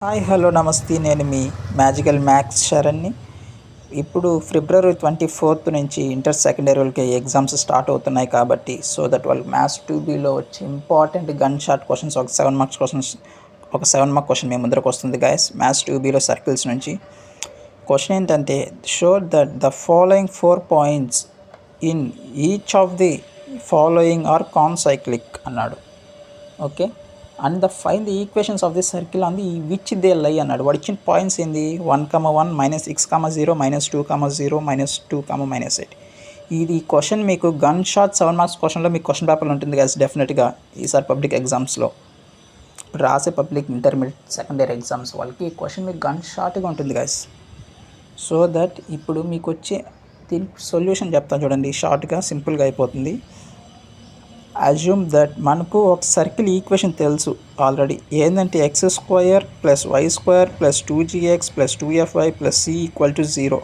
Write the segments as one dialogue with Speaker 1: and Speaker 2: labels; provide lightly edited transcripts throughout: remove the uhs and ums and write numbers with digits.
Speaker 1: Hi hello నమస్తే, నేను మీ magical maths శరణ్ని. ఇప్పుడు ఫిబ్రవరి 24 నుంచి ఇంటర్ సెకండ్ ఇయర్ వాళ్ళకి ఎగ్జామ్స్ స్టార్ట్ అవుతున్నాయి కాబట్టి వాళ్ళకి మ్యాథ్స్ 2Bలో వచ్చి ఇంపార్టెంట్ గన్ షాట్ క్వశ్చన్స్ ఒక 7 మార్క్స్ క్వశ్చన్స్, ఒక 7 మార్క్ క్వశ్చన్ మీ ముందరకు వస్తుంది గైస్. మ్యాథ్స్ 2Bలో సర్కిల్స్ నుంచి క్వశ్చన్ ఏంటంటే, show that the following 4 points in each of the following are concyclic అన్నాడు. Okay, and find the equations of the circle on the which they lie అన్నాడు. వాడు ఇచ్చిన పాయింట్స్ ఏంది, 1,1 -6,0 -2,0 -2, -8. ఇది క్వశ్చన్ మీకు గన్ షాట్ 7 మార్క్స్ క్వశ్చన్లో మీకు క్వశ్చన్ పేపర్లో ఉంటుంది గైస్. డెఫినెట్గా ఈసారి పబ్లిక్ ఎగ్జామ్స్లో రాసే public intermediate second year exams వాళ్ళకి ఈ క్వశ్చన్ మీకు గన్ షాట్గా ఉంటుంది గైస్. సో దట్ ఇప్పుడు మీకు వచ్చే దీనికి సొల్యూషన్ చెప్తాను చూడండి, షార్ట్గా సింపుల్గా అయిపోతుంది. అజ్యూమ్ దట్ మనకు ఒక సర్కిల్ ఈక్వేషన్ తెలుసు ఆల్రెడీ, ఏంటంటే x² + y² + 2gx + 2fy + c = 0.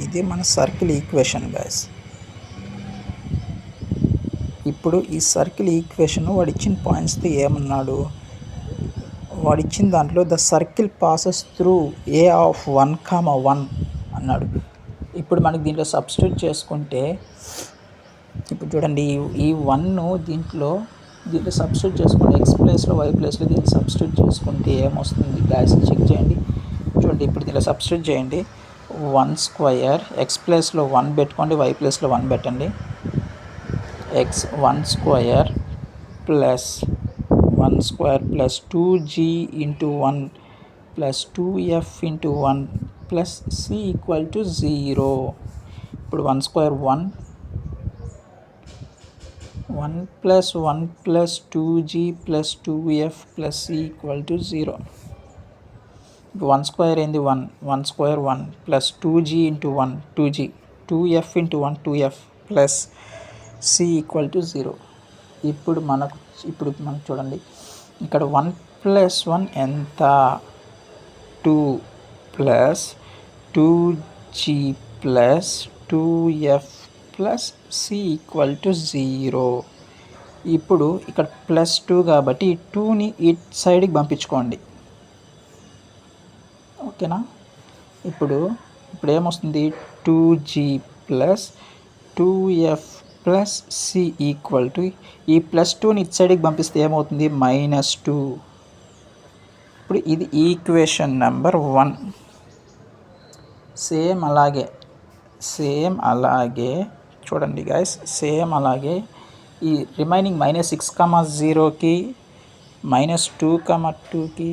Speaker 1: ఇది మన సర్కిల్ ఈక్వేషన్ గైస్. ఇప్పుడు ఈ సర్కిల్ ఈక్వేషన్ వాడు ఇచ్చిన పాయింట్స్తో ఏమన్నాడు, వాడు ఇచ్చిన దాంట్లో the circle passes through a of 1,1 అన్నాడు. ఇప్పుడు మనకి దీంట్లో సబ్స్టిట్యూట్ చేసుకుంటే, ఇప్పుడు చూడండి ఈ 1 దీంట్లో సబ్స్టిట్యూట్ చేసుకుంటే x ప్లేస్లో y ప్లేస్లో దీన్ని సబ్స్టిట్యూట్ చేసుకుంటే ఏమొస్తుంది గైస్ చెక్ చేయండి. చూడండి ఇప్పుడు దీంట్లో సబ్స్టిట్యూట్ చేయండి. 1² x ప్లేస్లో 1 పెట్టుకోండి, y ప్లేస్లో 1 పెట్టండి. x1² + 2g × 1 + 2f × 1 + c = 0. ఇప్పుడు 1² 1 + 1 + 2g + 2f + c = 0. ఇప్పుడు 1² ఏంది 1, 1² 1 + 2g × 1 2g, 2f × 1 2f + c = 0. ఇప్పుడు మనకు చూడండి ఇక్కడ 1 + 1 ఎంత, 2 + 2g + 2f + c = 0. ఇప్పుడు ఇక్కడ +2 కాబట్టి ఈ 2ని ఈ సైడ్కి పంపించుకోండి. ఓకేనా, ఇప్పుడు ఏమొస్తుంది 2g + 2f + c = ఈ +2ని ఇటు సైడ్కి పంపిస్తే ఏమవుతుంది -2. ఇప్పుడు ఇది ఈక్వేషన్ నెంబర్ 1. సేమ్ అలాగే చూడండి గైస్, సేమ్ అలాగే ఈ రిమైనింగ్ -6,0కి -2,2కి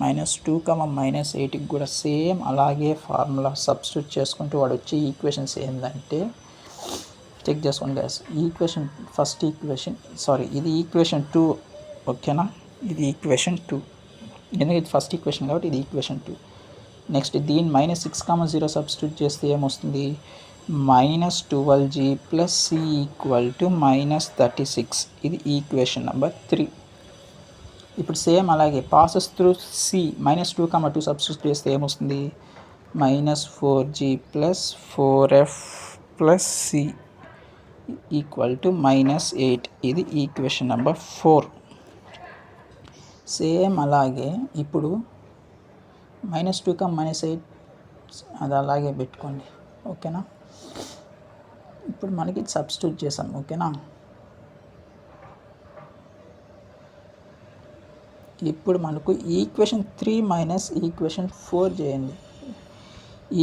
Speaker 1: -2, -8కి కూడా సేమ్ అలాగే ఫార్ములా సబ్స్టిట్యూట్ చేసుకుంటూ వాడు వచ్చే ఈక్వేషన్స్ ఏంటంటే చెక్ చేసుకోండి గైస్. ఇది ఈక్వేషన్ 2. ఓకేనా, ఇది ఈక్వేషన్ 2 ఎందుకంటే ఇది ఫస్ట్ ఈక్వేషన్ కాబట్టి ఇది ఈక్వేషన్ 2. నెక్స్ట్ దీన్ని -6,0 సబ్స్టిట్యూట్ చేస్తే ఏమొస్తుంది -12g + c = -36. ఇది ఈక్వేషన్ నెంబర్ 3. ఇప్పుడు సేమ్ అలాగే పాసెస్ త్రూ c -2,2 సబ్స్టిట్యూట్ చేస్తే ఏమొస్తుంది -4g + 4f + c = -8. ఇది ఈక్వేషన్ నెంబర్ 4. సేమ్ అలాగే ఇప్పుడు -2, -8 అది అలాగే పెట్టుకోండి. ఓకేనా, ఇప్పుడు మనకి సబ్స్టిట్యూట్ చేసాం. ఓకేనా, ఇప్పుడు మనకు ఈక్వేషన్ 3 - ఈక్వేషన్ 4 చేయండి.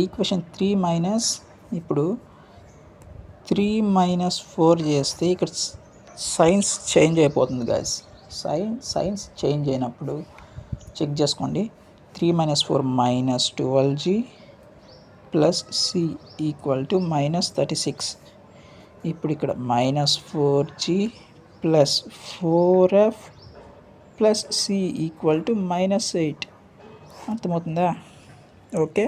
Speaker 1: ఈక్వేషన్ 3 ఇప్పుడు 3 - 4 చేస్తే ఇక్కడ సైన్స్ చేంజ్ అయిపోతుంది గైస్. సైన్స్ చేంజ్ అయినప్పుడు చెక్ చేసుకోండి. 3 - 4 -12g + c = -36. ఇప్పుడు ఇక్కడ -4g + 4f + c = -8. అర్థమవుతుందా? ఓకే,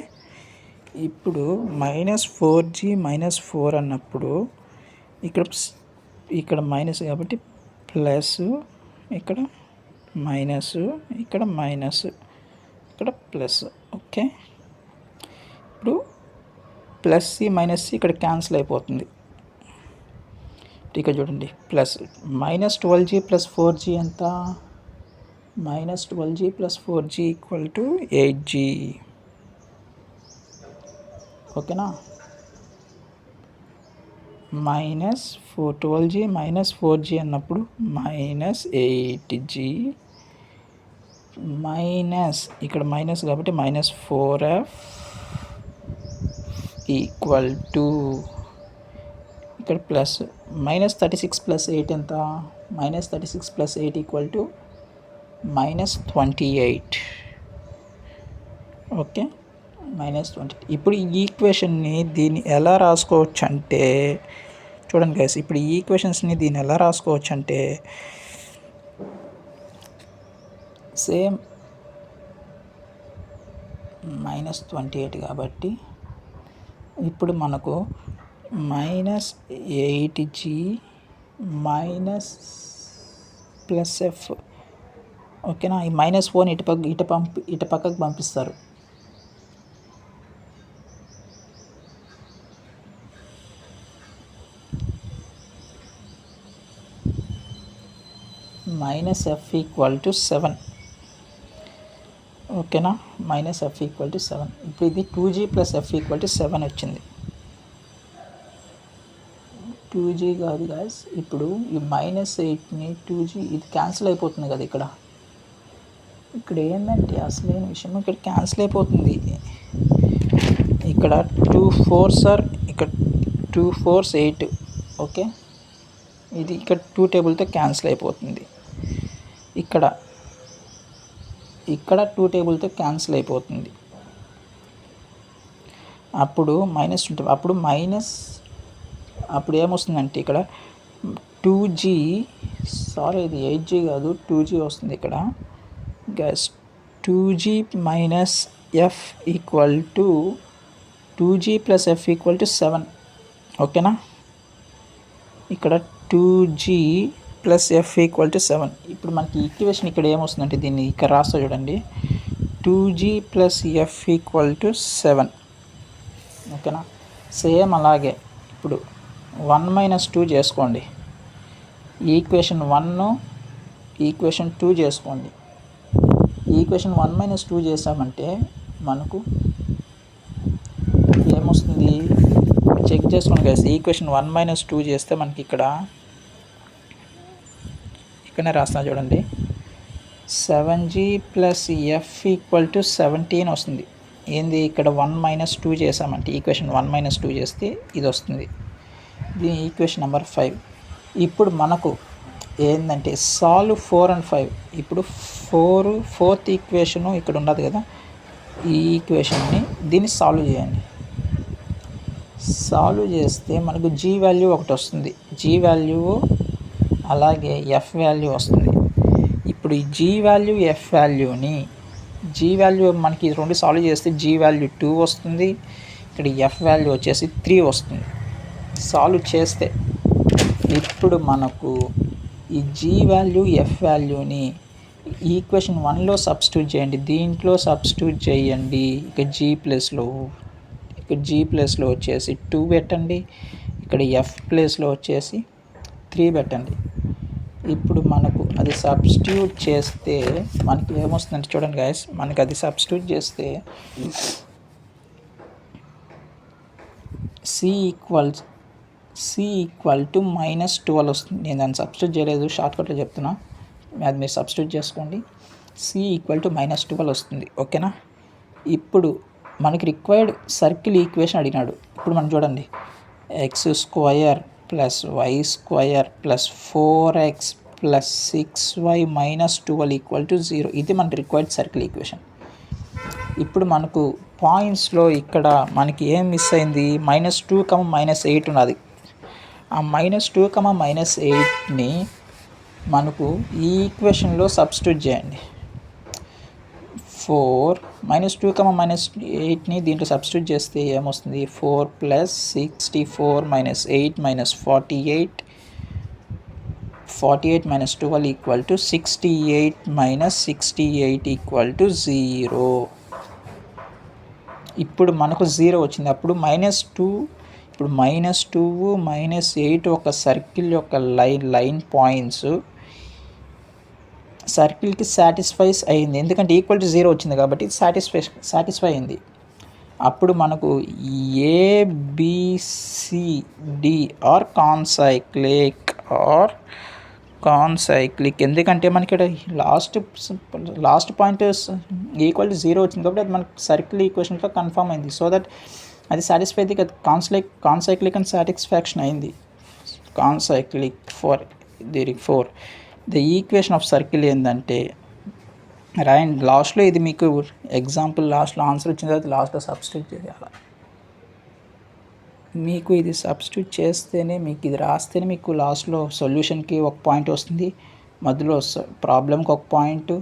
Speaker 1: ఇప్పుడు -4g -4 అన్నప్పుడు ఇక్కడ మైనస్ కాబట్టి ప్లస్, ఇక్కడ మైనస్, ఇక్కడ మైనస్, ఇక్కడ plus. Okay, plus C minus C ఇక్కడ క్యాన్సిల్ అయిపోతుంది. ఇక్కడ చూడండి ప్లస్ -12g + 4g ఎంత, -12g + 4g = 8g. ఓకేనా, -12g - 4g అన్నప్పుడు -8g మైనస్ ఇక్కడ మైనస్ కాబట్టి -4f = ఇక్కడ ప్లస్ -36 + 8 ఎంత, -36 + 8 = -28. ఓకే, -20. ఇప్పుడు ఈ ఈక్వేషన్ని దీన్ని ఎలా రాసుకోవచ్చు అంటే చూడండి గైస్, ఇప్పుడు ఈ ఈక్వేషన్స్ని దీన్ని ఎలా రాసుకోవచ్చు అంటే సేమ్ -28 కాబట్టి ఇప్పుడు మనకు -8g +f. ఓకేనా, ఈ -4ని ఇటు పక్కకు పంపిస్తారు. -f = 7. ఓకేనా, -f = 7. ఇప్పుడు ఇది 2g + f = 7 వచ్చింది. 2g కాదు గాయస్, ఇప్పుడు ఈ -8ని 2g ఇది క్యాన్సిల్ అయిపోతుంది కదా. ఇక్కడ ఏంటంటే అసలైన విషయం ఇక్కడ క్యాన్సిల్ అయిపోతుంది. ఇక్కడ 2 4s are ఇక్కడ 2 4s 8. ఓకే, ఇది ఇక్కడ 2 టేబుల్తో క్యాన్సిల్ అయిపోతుంది. ఇక్కడ 2 టేబుల్తో క్యాన్సిల్ అయిపోతుంది. అప్పుడు మైనస్ ఉంటుంది. అప్పుడు ఏమొస్తుందంటే ఇక్కడ 2g, సారీ ఇది 8g కాదు 2g వస్తుంది ఇక్కడ guys. 2g - f = 2g + f = 7. ఓకేనా, ఇక్కడ 2g + f = 7. ఇప్పుడు మనకి ఈక్వేషన్ ఇక్కడ ఏమొస్తుందంటే దీన్ని ఇక్కడ రాస్తా చూడండి, 2g + f = 7. ఓకేనా, సేమ్ అలాగే ఇప్పుడు 1 - 2 చేసుకోండి. ఈక్వేషన్ 1 ఈక్వేషన్ 2 చేసుకోండి. ఈక్వేషన్ 1 - 2 చేసామంటే మనకు ఏమొస్తుంది చెక్ చేసుకోండి గైస్. ఈక్వేషన్ 1 - 2 చేస్తే మనకి ఇక్కడనే రాస్తున్నా చూడండి, 7g + f = 17 వస్తుంది. ఏంది ఇక్కడ 1 - 2 చేసామంటే ఈక్వేషన్ 1 - 2 చేస్తే ఇది వస్తుంది. దీని ఈక్వేషన్ నెంబర్ 5. ఇప్పుడు మనకు ఏంటంటే సాల్వ్ 4 and 5. ఇప్పుడు 4th ఈక్వేషను ఇక్కడ ఉండదు కదా, ఈ ఈక్వేషన్ని దీన్ని సాల్వ్ చేయండి. సాల్వ్ చేస్తే మనకు g వాల్యూ ఒకటి వస్తుంది, g వాల్యూ అలాగే f వాల్యూ వస్తుంది. ఇప్పుడు ఈ g వాల్యూ f వాల్యూని మనకి 2 సాల్వ్ చేస్తే g వాల్యూ 2 వస్తుంది, ఇక్కడ f వాల్యూ వచ్చేసి 3 వస్తుంది సాల్వ్ చేస్తే. ఇప్పుడు మనకు ఈ g వాల్యూ f వాల్యూని ఈక్వేషన్ 1లో సబ్స్టిట్యూట్ చేయండి, దీంట్లో సబ్స్టిట్యూట్ చేయండి. ఇక్కడ g ప్లేస్లో వచ్చేసి 2 పెట్టండి, ఇక్కడ f ప్లేస్లో వచ్చేసి 3 పెట్టండి. ఇప్పుడు మనకు అది సబ్స్టిట్యూట్ చేస్తే మనకి ఏమొస్తుందంటే చూడండి గైస్, మనకి అది సబ్స్టిట్యూట్ చేస్తే c = -12 వస్తుంది. నేను దాన్ని సబ్స్టిట్యూట్ చేయలేదు, షార్ట్కట్లో చెప్తున్నా, అది మీరు సబ్స్టిట్యూట్ చేసుకోండి. c = -12 వస్తుంది. ఓకేనా, ఇప్పుడు మనకి రిక్వైర్డ్ సర్కిల్ ఈక్వేషన్ అడిగినాడు. ఇప్పుడు మనం చూడండి, x² + y² + 4x + 6y - 12 = 0. ఇది మన రిక్వైర్డ్ సర్కిల్ ఈక్వేషన్. ఇప్పుడు మనకు పాయింట్స్లో ఇక్కడ మనకి ఏం మిస్ అయింది, -2, -8 ఉన్నది. ఆ -2, -8ని మనకు ఈ ఈక్వేషన్లో సబ్స్టిట్యూట్ చేయండి. 4 -2, -8ని దీంట్లో సబ్స్టిట్యూట్ చేస్తే ఏమొస్తుంది, 4 + 64 - 8 - 48 48 - 12 = 68 - 68 = 0. ఇప్పుడు మనకు 0 వచ్చింది. అప్పుడు -2, ఇప్పుడు -2 -8 ఒక సర్కిల్ యొక్క లైన్ పాయింట్స్ సర్కిల్కి సాటిస్ఫైస్ అయింది, ఎందుకంటే ఈక్వల్ టు 0 వచ్చింది కాబట్టి సాటిస్ఫై అయింది. అప్పుడు మనకు ABCD ఆర్ కాన్సైక్లిక్, ఎందుకంటే మనకి ఇక్కడ లాస్ట్ పాయింట్ ఈక్వల్ టు 0 వచ్చింది కాబట్టి అది మనకు సర్కిల్ ఈక్వేషన్తో కన్ఫర్మ్ అయింది. సో దట్ అది సాటిస్ఫై అయింది కదా, కాన్సైక్లిక్ అండ్ సాటిస్ఫాక్షన్ అయింది. Concyclic for the equation of circle ఏంటంటే రాయండి లాస్ట్లో. ఇది మీకు ఎగ్జాంపుల్ లాస్ట్లో ఆన్సర్ వచ్చిన తర్వాత లాస్ట్లో సబ్స్టిట్యూట్ చేయాలి. మీకు ఇది సబ్స్టిట్యూట్ చేస్తేనే, మీకు ఇది రాస్తేనే మీకు లాస్ట్లో సొల్యూషన్కి ఒక పాయింట్ వస్తుంది, మధ్యలో ప్రాబ్లంకి ఒక పాయింట్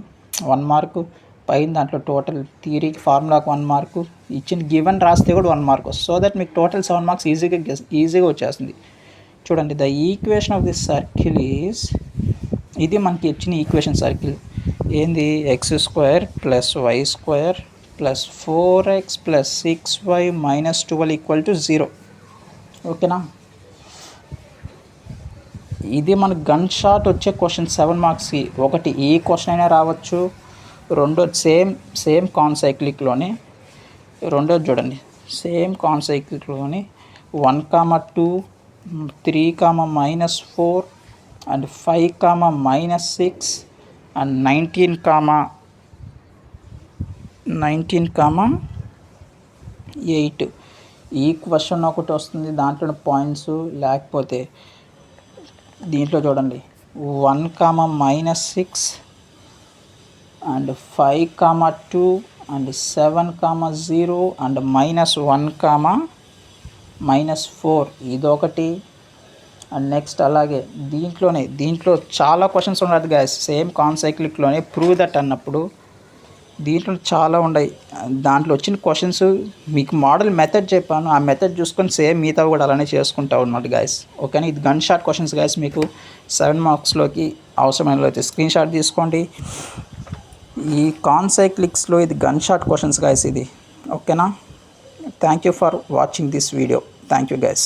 Speaker 1: 1 మార్కు, పైన దాంట్లో టోటల్ థియరీకి ఫార్ములాకి 1 మార్కు, ఇచ్చిన గివెన్ రాస్తే కూడా 1 మార్క్ వస్తుంది. సో దట్ మీకు టోటల్ 7 మార్క్స్ ఈజీగా వచ్చేస్తుంది. చూడండి, the equation of this circle is, ఇది మనకి ఇచ్చిన ఈక్వేషన్ సర్కిల్ ఏంది, x² + y² + 4x + 6y - 12 = 0. ఓకేనా? ఇది మనకు గన్ షాట్ వచ్చే క్వశ్చన్ 7 మార్క్స్కి. ఒకటి ఈ క్వశ్చన్ అయినా రావచ్చు, రెండోది సేమ్ కాన్సైక్లిక్లోనే, రెండోది చూడండి సేమ్ కాన్సైక్లిక్లోనే 1, 2, 3, -4 అండ్ 5, -6 అండ్ 19, 8 ఈ క్వశ్చన్ ఒకటి వస్తుంది, దాంట్లో పాయింట్స్. లేకపోతే దీంట్లో చూడండి 1, -6 అండ్ 5, 2 అండ్ 7, 0 అండ్ -1, -4 ఇదొకటి. అండ్ నెక్స్ట్ అలాగే దీంట్లో చాలా క్వశ్చన్స్ ఉండదు గైస్. సేమ్ కాన్సైక్లిక్లోనే ప్రూవ్ దట్ అన్నప్పుడు దీంట్లో చాలా ఉన్నాయి. దాంట్లో వచ్చిన క్వశ్చన్స్ మీకు మోడల్ మెథడ్ చెప్పాను, ఆ మెథడ్ చూసుకొని సేమ్ మిగతా కూడా అలానే చేసుకుంటా ఉన్నట్టు గైస్. ఓకేనా? ఇది గన్ షాట్ క్వశ్చన్స్ గైస్. మీకు 7 మార్క్స్లోకి అవసరమైన అయితే స్క్రీన్ షాట్ తీసుకోండి. ఈ కాన్సైక్లిక్స్లో ఇది గన్ షాట్ క్వశ్చన్స్ గైస్ ఇది. ఓకేనా? Thank you for watching this video. Thank you guys.